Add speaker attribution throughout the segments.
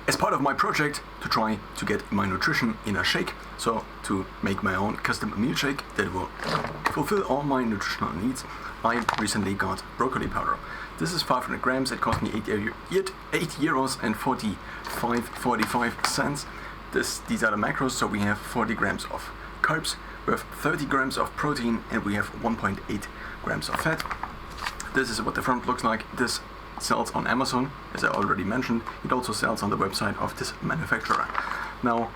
Speaker 1: as part of my project to try to get my nutrition in a shake, so to make my own custom meal shake that will fulfill all my nutritional needs, I recently got broccoli powder. This is 500 grams. It cost me 8 euros and 45 cents. These are the macros. So we have 40 grams of carbs, we have 30 grams of protein, and we have 1.8 grams of fat. This is what the front looks like. This sells on Amazon, as I already mentioned. It also sells on the website of this manufacturer. Now,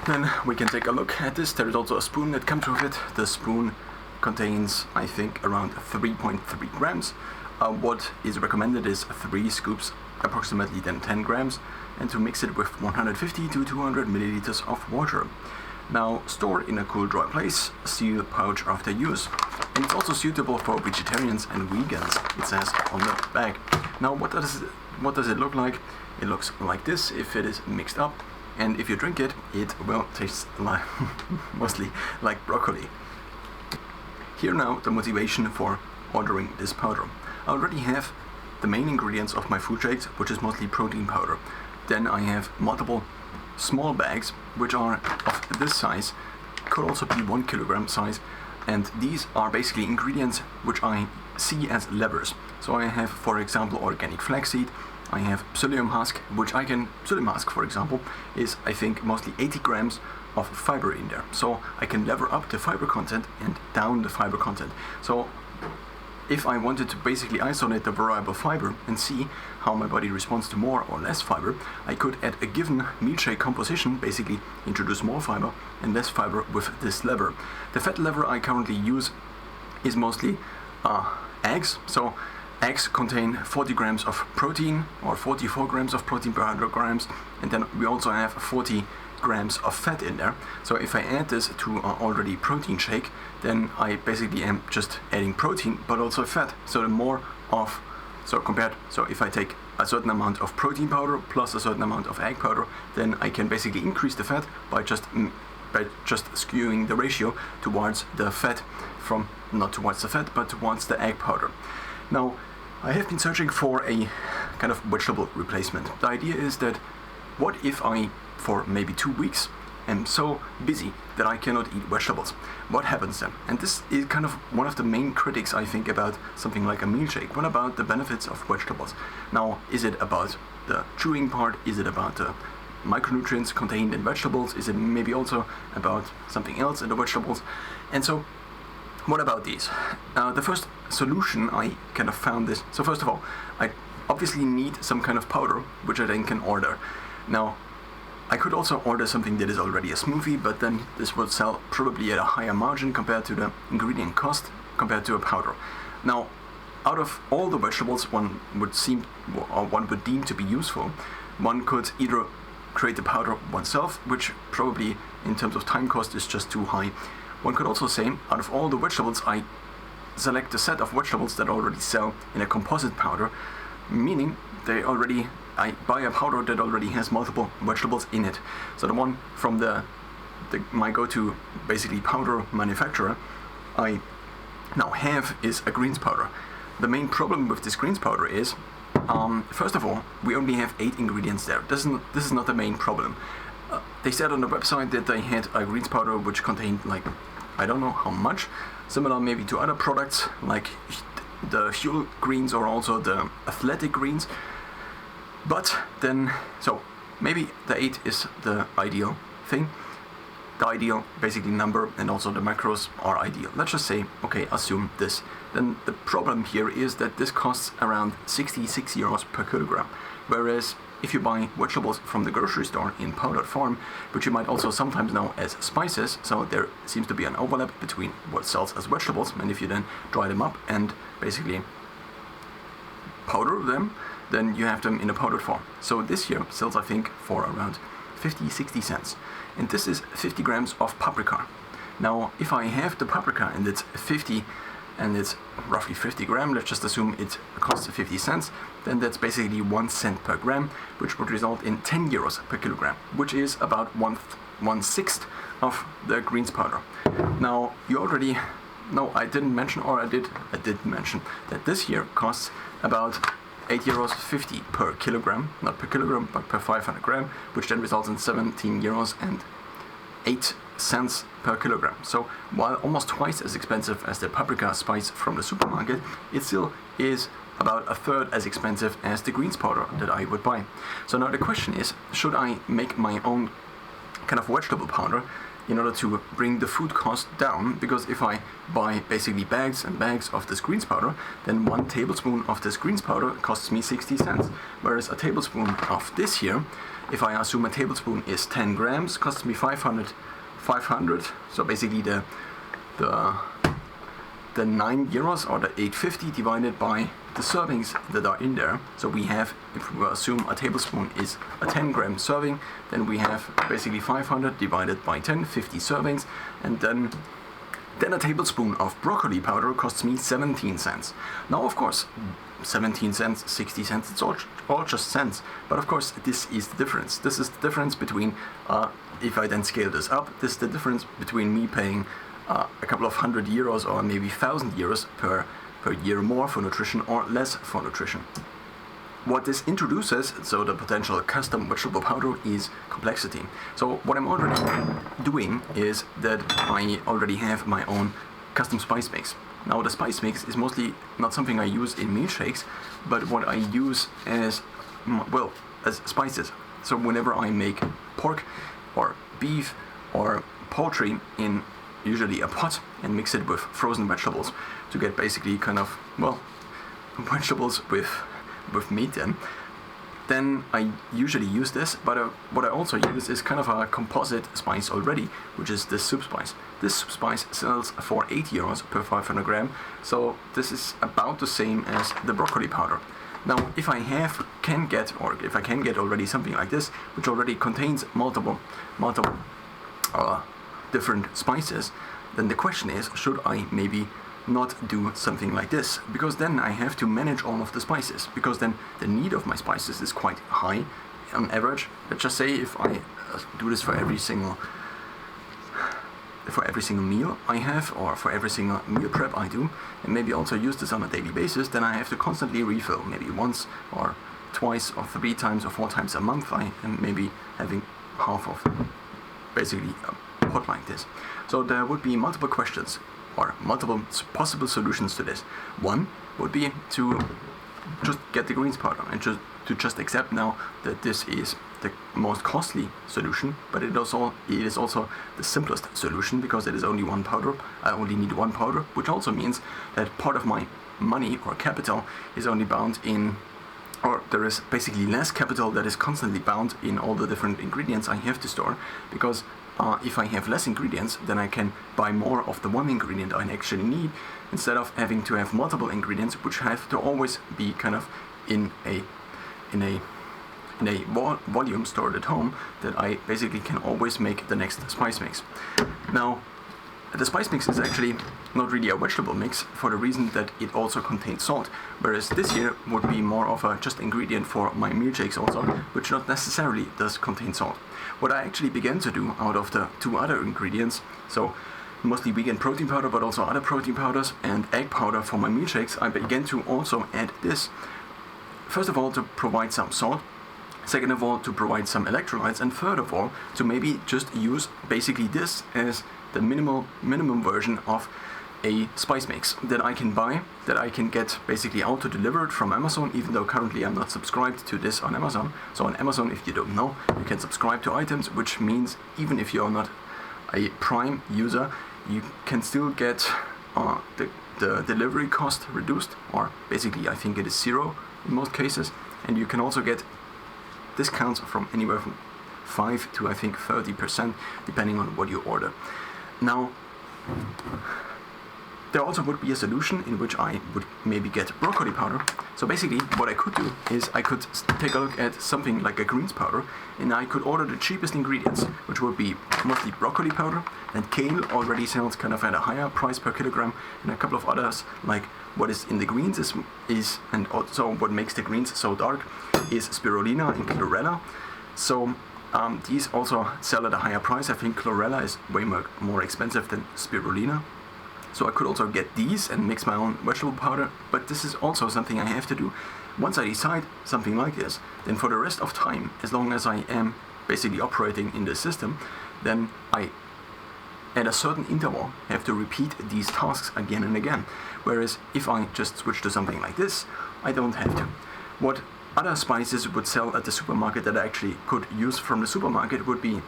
Speaker 1: then we can take a look at this. There is also a spoon that comes with it. The spoon contains, I think, around 3.3 grams. What is recommended is 3 scoops, approximately then 10 grams, and to mix it with 150 to 200 milliliters of water. Now, store in a cool, dry place, seal pouch after use. And it's also suitable for vegetarians and vegans, it says on the bag. Now, what does it look like? It looks like this if it is mixed up, and if you drink it, it will taste like mostly like broccoli. Here now the motivation for ordering this powder. I already have the main ingredients of my food shakes, which is mostly protein powder. Then I have multiple small bags, which are of this size, could also be 1 kilogram size, and these are basically ingredients which I see as levers. So I have, for example, organic flaxseed, I have psyllium husk, psyllium husk, for example, is, I think, mostly 80 grams of fiber in there. So I can lever up the fiber content and down the fiber content. So if I wanted to basically isolate the variable fiber and see how my body responds to more or less fiber, I could at a given meal shake composition basically introduce more fiber and less fiber with this lever. The fat lever I currently use is mostly eggs. So eggs contain 40 grams of protein, or 44 grams of protein per 100 grams, and then we also have 40 grams of fat in there. So if I add this to an already protein shake, then I basically am just adding protein but also fat. So if I take a certain amount of protein powder plus a certain amount of egg powder, then I can basically increase the fat by just skewing the ratio towards the fat, from not towards the fat but towards the egg powder. Now, I have been searching for a kind of vegetable replacement. The idea is that what if I, for maybe 2 weeks, am so busy that I cannot eat vegetables? What happens then? And this is kind of one of the main critics, I think, about something like a meal shake. What about the benefits of vegetables? Now, is it about the chewing part? Is it about the micronutrients contained in vegetables? Is it maybe also about something else in the vegetables? And so, what about these? The first solution I kind of found this. So first of all, I obviously need some kind of powder, which I then can order. Now, I could also order something that is already a smoothie, but then this would sell probably at a higher margin compared to the ingredient cost compared to a powder. Now, out of all the vegetables one would deem to be useful, one could either create the powder oneself, which probably in terms of time cost is just too high. One could also say, out of all the vegetables, I select a set of vegetables that already sell in a composite powder, meaning I buy a powder that already has multiple vegetables in it. So the one from my go-to basically powder manufacturer I now have is a greens powder. The main problem with this greens powder is, first of all, we only have 8 ingredients there. This is not the main problem. They said on the website that they had a greens powder which contained, like, I don't know how much, similar maybe to other products like the Huel greens or also the athletic greens. But then, so maybe the 8 is the ideal thing, the ideal basically number, and also the macros are ideal. Let's just say, okay, assume this. Then the problem here is that this costs around 66 euros per kilogram. Whereas if you buy vegetables from the grocery store in powdered form, which you might also sometimes know as spices, so there seems to be an overlap between what sells as vegetables, and if you then dry them up and basically powder them, then you have them in a powdered form. So this here sells, I think, for around 50-60 cents. And this is 50 grams of paprika. Now, if I have the paprika and it's 50 and it's roughly 50 grams, let's just assume it costs 50 cents, then that's basically 1 cent per gram, which would result in 10 euros per kilogram, which is about one-sixth of the greens powder. Now, I did mention that this here costs about €8.50 per kilogram, not per kilogram, but per 500 gram, which then results in €17.08 per kilogram. So while almost twice as expensive as the paprika spice from the supermarket, it still is about a third as expensive as the greens powder that I would buy. So now the question is, should I make my own kind of vegetable powder in order to bring the food cost down? Because if I buy basically bags and bags of this greens powder, then 1 tablespoon of this greens powder costs me 60 cents. Whereas a tablespoon of this here, if I assume a tablespoon is 10 grams, costs me 500. So basically the €9 or the €8.50 divided by the servings that are in there. So we have, if we assume a tablespoon is a 10-gram serving, then we have basically 500 divided by 10, 50 servings, and then a tablespoon of broccoli powder costs me 17 cents. Now, of course, 17 cents, 60 cents, it's all just cents. But of course, this is the difference. This is the difference between, if I then scale this up, this is the difference between me paying a couple of €100 or maybe €1,000 per year more for nutrition or less for nutrition. What this introduces, so the potential custom vegetable powder, is complexity. So what I'm already doing is that I already have my own custom spice mix. Now the spice mix is mostly not something I use in meal shakes, but what I use as spices. So whenever I make pork or beef or poultry in usually a pot and mix it with frozen vegetables to get basically kind of, vegetables with meat then I usually use this, but what I also use is kind of a composite spice already, which is this soup spice. This soup spice sells for €8 per 500 gram, so this is about the same as the broccoli powder. Now, if I can get already something like this, which already contains multiple different spices, then the question is, should I maybe not do something like this? Because then I have to manage all of the spices, because then the need of my spices is quite high on average. Let's just say if I do this for every single meal I have, or for every single meal prep I do, and maybe also use this on a daily basis, then I have to constantly refill, maybe once or twice or 3 times or 4 times a month. I am maybe having half of basically a pot like this. So there would be multiple questions or multiple possible solutions to this. One would be to just get the greens powder and just accept now that this is the most costly solution, but it is also the simplest solution, because it is only one powder. I only need one powder, which also means that part of my money or capital is only bound in, or there is basically less capital that is constantly bound in all the different ingredients I have to store, because if I have less ingredients, then I can buy more of the one ingredient I actually need, instead of having to have multiple ingredients which have to always be kind of in a volume stored at home, that I basically can always make the next spice mix. Now, the spice mix is actually not really a vegetable mix, for the reason that it also contains salt, whereas this here would be more of a just ingredient for my meal shakes also, which not necessarily does contain salt. What I actually began to do out of the 2 other ingredients, so mostly vegan protein powder, but also other protein powders and egg powder for my meal shakes, I began to also add this. First of all, to provide some salt. Second of all, to provide some electrolytes. And third of all, to maybe just use basically this as the minimum version of a spice mix that I can buy, that I can get basically auto-delivered from Amazon, even though currently I'm not subscribed to this on Amazon. So on Amazon, if you don't know, you can subscribe to items, which means even if you're not a Prime user, you can still get the delivery cost reduced, or basically I think it is 0 in most cases, and you can also get discounts from anywhere from 5 to I think 30%, depending on what you order. Now, there also would be a solution in which I would maybe get broccoli powder. So basically what I could do is I could take a look at something like a greens powder, and I could order the cheapest ingredients, which would be mostly broccoli powder, and kale already sells kind of at a higher price per kilogram, and a couple of others, like what is in the greens is and also what makes the greens so dark is spirulina and chlorella. So these also sell at a higher price. I think chlorella is way more expensive than spirulina. So I could also get these and mix my own vegetable powder, but this is also something I have to do once I decide something like this, then for the rest of time, as long as I am basically operating in the system, then I, at a certain interval, have to repeat these tasks again and again. Whereas if I just switch to something like this, I don't have to. What other spices would sell at the supermarket that I actually could use from the supermarket would be,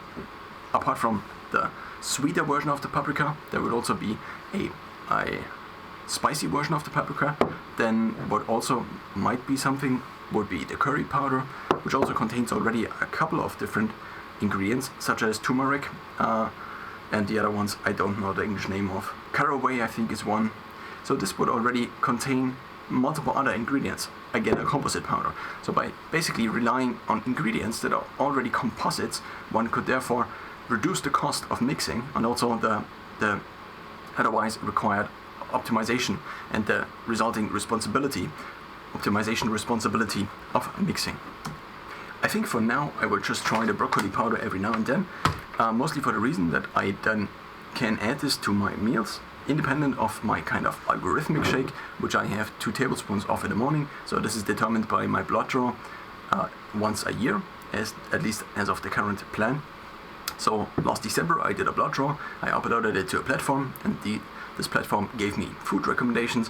Speaker 1: apart from the sweeter version of the paprika, there would also be a spicy version of the paprika. Then what also might be something would be the curry powder, which also contains already a couple of different ingredients, such as turmeric, and the other ones I don't know the English name of. Caraway, I think, is one. So this would already contain multiple other ingredients, again a composite powder. So by basically relying on ingredients that are already composites, one could therefore reduce the cost of mixing and also the otherwise required optimization and the resulting optimization responsibility of mixing. I think for now I will just try the broccoli powder every now and then, mostly for the reason that I then can add this to my meals independent of my kind of algorithmic shake, which I have 2 tablespoons of in the morning. So this is determined by my blood draw once a year, at least as of the current plan. So last December I did a blood draw, I uploaded it to a platform, and this platform gave me food recommendations,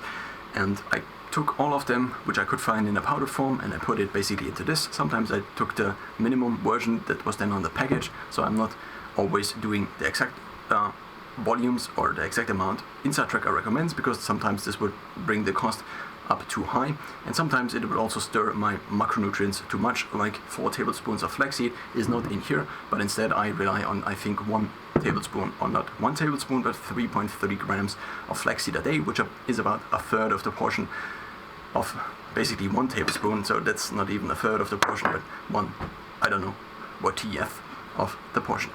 Speaker 1: and I took all of them which I could find in a powder form and I put it basically into this. Sometimes I took the minimum version that was then on the package, so I'm not always doing the exact volumes or the exact amount InsideTracker recommends, because sometimes this would bring the cost up too high, and sometimes it would also stir my macronutrients too much, like 4 tablespoons of flaxseed is not in here, but instead I rely on, I think, 1 tablespoon, or not 1 tablespoon, but 3.30 grams of flaxseed a day, which is about a third of the portion of basically 1 tablespoon, so that's not even a third of the portion, but 1, I don't know, what TF of the portion.